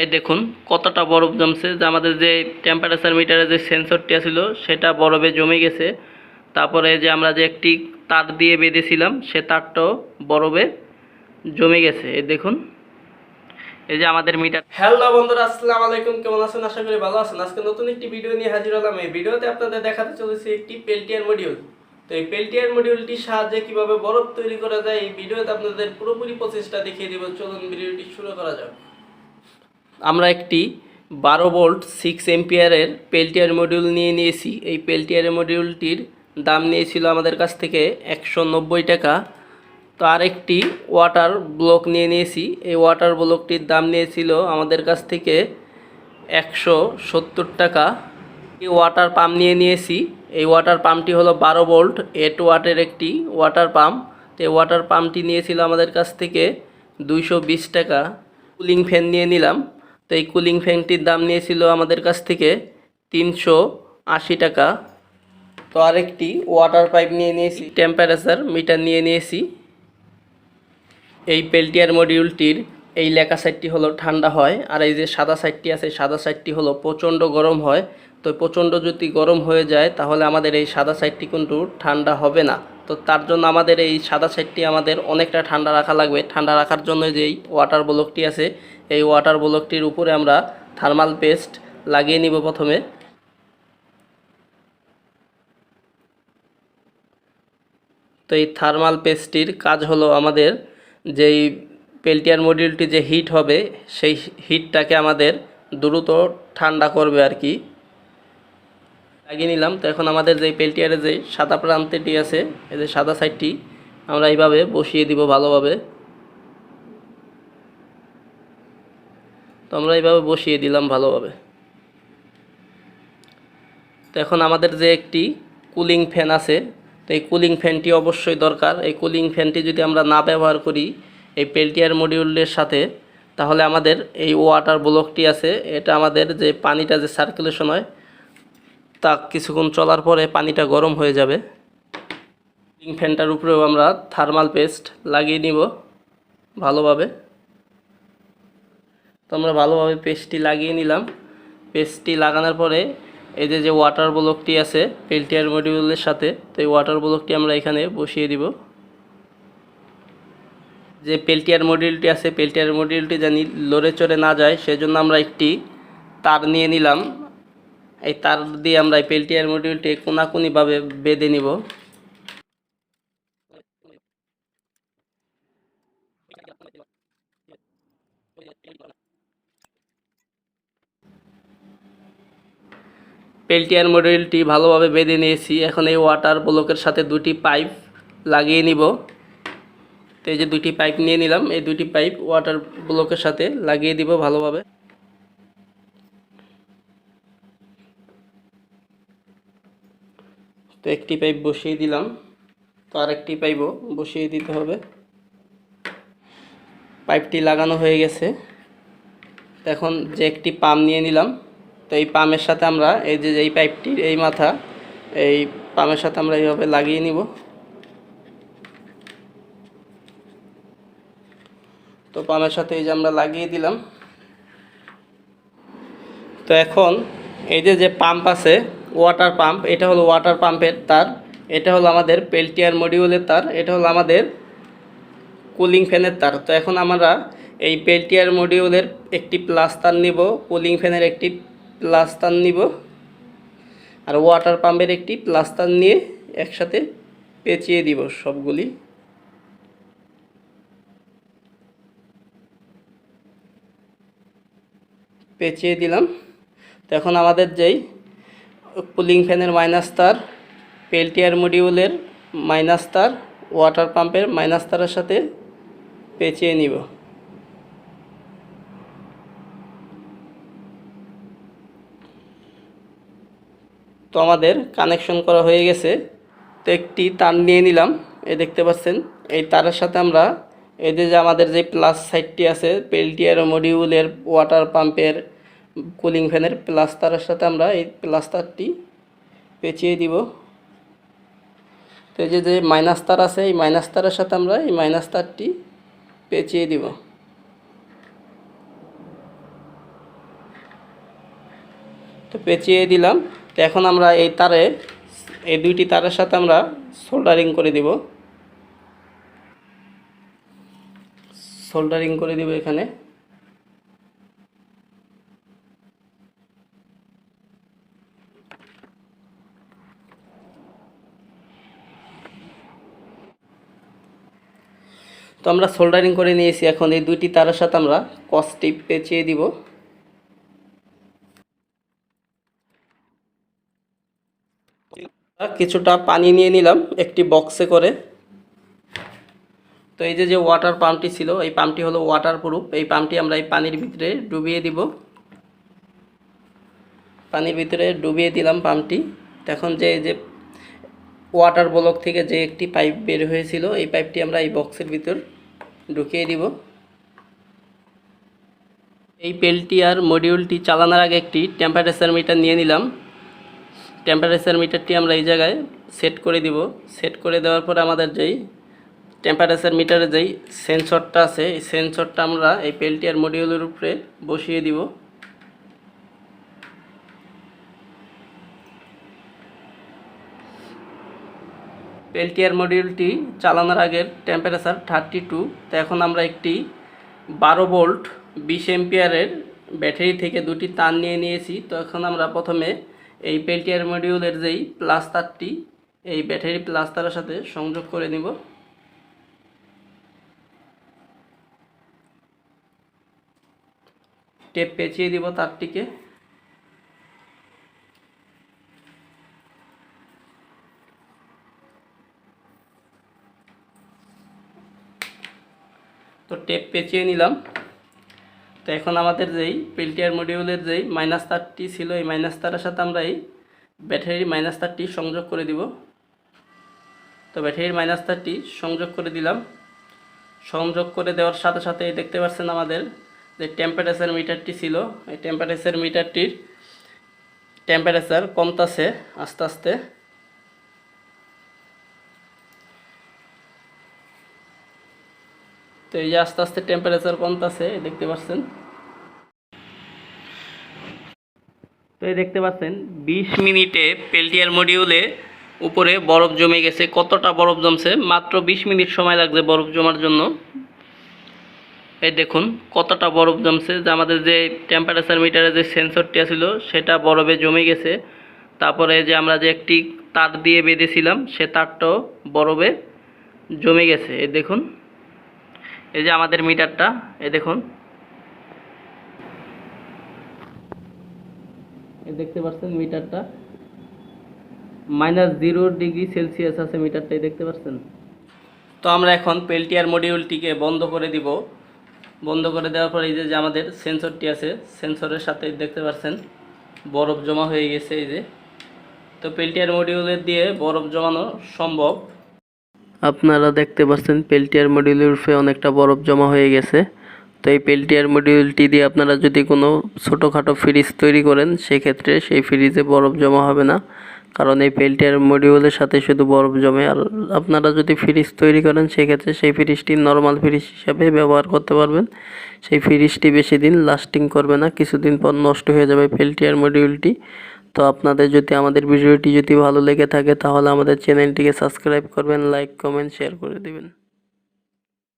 এই দেখুন কতটা বরফ জমছে, যে আমাদের যে টেম্পারেচার মিটারে যে সেন্সরটি ছিল সেটা বরফে জমে গেছে। তারপরে যে আমরা যে একটি তার দিয়ে বেঁধেছিলাম সে তারটাও বরফে জমে গেছে। এই দেখুন, এই যে আমাদের মিটার। হ্যালো বন্ধুরা, আসসালামু আলাইকুম, কেমন আছেন? আশা করি ভালো আছেন। আজকে নতুন একটি ভিডিও নিয়ে হাজির হলাম। এই ভিডিওতে আপনাদের দেখাতে চলেছি একটি পেল্টিয়ার মডিউল। তো এই পেল্টিয়ার মডিউলটির সাহায্যে কিভাবে বরফ তৈরি করা যায় এই ভিডিওতে আপনাদের পুরোপুরি প্রসেসটা দেখিয়ে দেব। চলুন ভিডিওটি শুরু করা যাক। আমরা একটি 12 ভোল্ট 6 এম্পিয়ারের পেল্টিয়ার মডিউল নিয়ে নিয়েছি। এই পেল্টিয়ার মডিউলটির দাম নিয়েছিল আমাদের কাছ থেকে 190 টাকা। তো আরেকটি ওয়াটার ব্লক নিয়ে নিয়েছি। এই ওয়াটার ব্লকটির দাম নিয়েছিল আমাদের কাছ থেকে 170 টাকা। এই ওয়াটার পাম্প নিয়ে নিয়েছি। এই ওয়াটার পাম্পটি হলো 12 ভোল্ট 8 ওয়াটের একটি ওয়াটার পাম্প। তো এই ওয়াটার পাম্পটি নিয়েছিল আমাদের কাছ থেকে 220 টাকা। কুলিং ফ্যান নিয়ে নিলাম। তো এই কুলিং ফ্যানটির দাম নিয়েছিল আমাদের কাছ থেকে 380 টাকা। তো আরেকটি ওয়াটার পাইপ নিয়ে নিয়েছি। টেম্পারেচার মিটার নিয়ে নিয়েছি। এই পেল্টিয়ার মডিউলটির এই লেখা সাইডটি হলো ঠান্ডা হয়, আর এই যে সাদা সাইডটি আছে সাদা সাইডটি হলো প্রচণ্ড গরম হয়। তো প্রচণ্ড যদি গরম হয়ে যায় তাহলে আমাদের এই সাদা সাইডটি কিন্তু ঠান্ডা হবে না। তো তার জন্য আমাদের এই সাদা সাইডটি আমাদের অনেকটা ঠান্ডা রাখা লাগবে। ঠান্ডা রাখার জন্য যেই ওয়াটার ব্লকটি আছে এই ওয়াটার ব্লকটির উপরে আমরা থার্মাল পেস্ট লাগিয়ে নিব প্রথমে। তো এই থার্মাল পেস্টটির কাজ হলো আমাদের যেই পেল্টিয়ার মডিউলটি যে হিট হবে সেই হিটটাকে আমাদের দ্রুত ঠান্ডা করবে আর কি। লাগিয়ে নিলাম। তো এখন আমাদের যে পেল্টিয়ারের যে সাদা প্রান্তটি আছে এই যে সাদা সাইডটি আমরা এইভাবে বসিয়ে দিব ভালোভাবে। তো আমরা এইভাবে বসিয়ে দিলাম ভালোভাবে। তো এখন আমাদের যে একটি কুলিং ফ্যান আছে, তো এই কুলিং ফ্যানটি অবশ্যই দরকার। এই কুলিং ফ্যানটি যদি আমরা না ব্যবহার করি এই পেল্টিয়ার মডিউলের সাথে, তাহলে আমাদের এই ওয়াটার ব্লকটি আছে এটা আমাদের যে পানিটা যে সার্কুলেশন হয় তা কিছুক্ষণ চলার পরে পানিটা গরম হয়ে যাবে। কুলিং ফ্যানটার উপরেও আমরা থার্মাল পেস্ট লাগিয়ে নিব ভালোভাবে। তো আমরা ভালোভাবে পেস্টটি লাগিয়ে নিলাম। পেস্টটি লাগানোর পরে এই যে ওয়াটার ব্লকটি আছে পেল্টিয়ার মডিউলের সাথে, তো এই ওয়াটার ব্লকটি আমরা এখানে বসিয়ে দিব। যে পেল্টিয়ার মডিউলটি আছে পেল্টিয়ার মডিউলটি জানি লড়ে চড়ে না যায় সেজন্য আমরা একটি তার নিয়ে নিলাম। এই তার দিয়ে আমরা এই পেল্টিয়ার মডিউলটি কোনাকুনিভাবে বেঁধে নিব। পেল্টিয়ার মডিউলটি ভালোভাবে বেঁধে নিয়েছি। এখন এই ওয়াটার ব্লকের সাথে দুটি পাইপ লাগিয়ে নিব। তো এই যে দুটি পাইপ নিয়ে নিলাম, এই দুটি পাইপ ওয়াটার ব্লকের সাথে লাগিয়ে দিব ভালোভাবে। তো একটি পাইপ বসিয়ে দিলাম, তো আরেকটি পাইপও বসিয়ে দিতে হবে। পাইপটি লাগানো হয়ে গেছে। এখন যে একটি পাম্প নিয়ে নিলাম, তো এই পাম্পের সাথে আমরা এই যে এই পাইপটির এই মাথা এই পাম্পের সাথে আমরা এইভাবে লাগিয়ে নিব। তো পাম্পের সাথে এই যে আমরা লাগিয়ে দিলাম। তো এখন এই যে পাম্প আছে ওয়াটার পাম্প, এটা হলো ওয়াটার পাম্পের তার, এটা হলো আমাদের পেল্টিয়ার মডিউলের তার, এটা হলো আমাদের কুলিং ফ্যানের তার। তো এখন আমরা এই পেল্টিয়ার মডিউলের একটি প্লাস তার নিব, কুলিং ফ্যানের একটি প্লাস তার নিব, আর ওয়াটার পাম্পের একটি প্লাস তার নিয়ে একসাথে পেঁচিয়ে দিব সবগুলি। পেঁচিয়ে দিলাম। তো এখন আমাদের যেই কুলিং ফ্যানের মাইনাস তার, পেল্টিয়ার মডিউলের মাইনাস তার, ওয়াটার পাম্পের মাইনাস তারের সাথে পেঁচিয়ে নিব। তো আমাদের কানেকশন করা হয়ে গেছে। তো একটি তার নিয়ে নিলাম, এই দেখতে পাচ্ছেন এই তারের সাথে আমরা এই যে আমাদের যে প্লাস সাইডটি আছে পেল্টিয়ার মডিউলের ওয়াটার পাম্পের কুলিং ফ্যানের প্লাস তারের সাথে আমরা এই প্লাস তারটি পেঁচিয়ে দিব। তো এই যে মাইনাস তার আছে এই মাইনাস তারের সাথে আমরা এই মাইনাস তারটি পেঁচিয়ে দিব। তো পেঁচিয়ে দিলাম। তো এখন আমরা এই দুইটি তারের সাথে আমরা সোল্ডারিং করে দিব এখানে। তো আমরা সোল্ডারিং করে নিয়েছি। এখন এই দুইটি তারের সাথে আমরা কস টিপ পেঁচিয়ে দিব। কিছুটা পানি নিয়ে নিলাম একটি বক্সে করে। তো এই যে ওয়াটার পাম্পটি ছিল, এই পাম্পটি হলো ওয়াটার প্রুফ। এই পাম্পটি আমরা এই পানির ভিতরে ডুবিয়ে দিব। পানির ভিতরে ডুবিয়ে দিলাম পাম্পটি। এখন যে ওয়াটার ব্লক থেকে যে একটি পাইপ বের হয়েছিল, এই পাইপটি আমরা এই বক্সের ভিতর ঢুকিয়ে দিব। এই পেল্টিয়ার মডিউলটি চালানোর আগে একটি টেম্পারেচার মিটার নিয়ে নিলাম। টেম্পারেচার মিটারটি আমরা এই জায়গায় সেট করে দিব। সেট করে দেওয়ার পর আমাদের যেই টেম্পারেচার মিটারে যেই সেন্সরটা আছে, এই সেন্সরটা আমরা এই পেল্টিয়ার মডিউলের উপরে বসিয়ে দিব। পেল্টিয়ার মডিউলটি চালানোর আগের টেম্পারেচার 32। তো এখন আমরা একটি 12 ভোল্ট 20 এম্পিয়ারের ব্যাটারি থেকে দুটি তার নিয়ে নিয়েছি। তো এখন আমরা প্রথমে এই পেল্টিয়ার মডিউলের যেই প্লাস তারটি এই ব্যাটারি প্লাস তারের সাথে সংযোগ করে নিব। টেপ পেঁচিয়ে দিব তারটিকে। তো টেপ পেঁচিয়ে নিলাম। তো এখন আমাদের যেই পেল্টিয়ার মডিউলের যেই মাইনাস তারটি ছিল, এই মাইনাস তারের সাথে আমরা এই ব্যাটারির মাইনাস তারটি সংযোগ করে দিব। তো ব্যাটারির মাইনাস তারটি সংযোগ করে দিলাম। সংযোগ করে দেওয়ার সাথে সাথে দেখতে পাচ্ছেন আমাদের যে টেম্পারেচার মিটারটি ছিল, এই টেম্পারেচার মিটারটির টেম্পারেচার কমতেছে আস্তে আস্তে। তো এই যে আস্তে আস্তে টেম্পারেচার কমতেছে, দেখতে পাচ্ছেন। তো এই দেখতে পাচ্ছেন 20 মিনিটে পেল্টিয়ার মডিউলে উপরে বরফ জমে গেছে। কতটা বরফ জমছে, মাত্র 20 মিনিট সময় লাগছে বরফ জমার জন্য। এই দেখুন কতটা বরফ জমছে, যে আমাদের যে টেম্পারেচার মিটারে যে সেন্সরটি ছিল সেটা বরফে জমে গেছে। তারপরে যে আমরা যে একটি তার দিয়ে বেঁধেছিলাম সে তারটাও বরফে জমে গেছে। এই দেখুন, এই যে আমাদের মিটারটা, এই দেখুন, এই দেখতে পাচ্ছেন মিটারটা -0 ডিগ্রি সেলসিয়াস আছে মিটারটাই, দেখতে পাচ্ছেন। তো আমরা এখন পেল্টিয়ার মডিউলটিকে বন্ধ করে দিব। বন্ধ করে দেওয়ার পর এই যে আমাদের সেন্সরটি আছে, সেন্সরের সাথে দেখতে পাচ্ছেন বরফ জমা হয়ে গেছে। এই যে, তো পেল্টিয়ার মডিউলের দিয়ে বরফ জমানো সম্ভব। আপনারা দেখতে পাচ্ছেন পেল্টিয়ার মডিউলের উপরে অনেকটা বরফ জমা হয়ে গেছে। তো এই পেল্টিয়ার মডিউলটি দিয়ে আপনারা যদি কোনো ছোটোখাটো ফ্রিজ তৈরি করেন, সেক্ষেত্রে সেই ফ্রিজে বরফ জমা হবে না, কারণ এই পেল্টিয়ার মডিউলের সাথে শুধু বরফ জমে। আর আপনারা যদি ফ্রিজ তৈরি করেন, সেক্ষেত্রে সেই ফ্রিজটি নর্মাল ফ্রিজ হিসাবে ব্যবহার করতে পারবেন। সেই ফ্রিজটি বেশি দিন লাস্টিং করবে না, কিছুদিন পর নষ্ট হয়ে যাবে পেল্টিয়ার মডিউলটি। তো আপনাদের যদি আমাদের ভিডিওটি যদি ভালো লেগে থাকে, তাহলে আমাদের চ্যানেলটিকে সাবস্ক্রাইব করবেন, লাইক কমেন্ট শেয়ার করে দিবেন।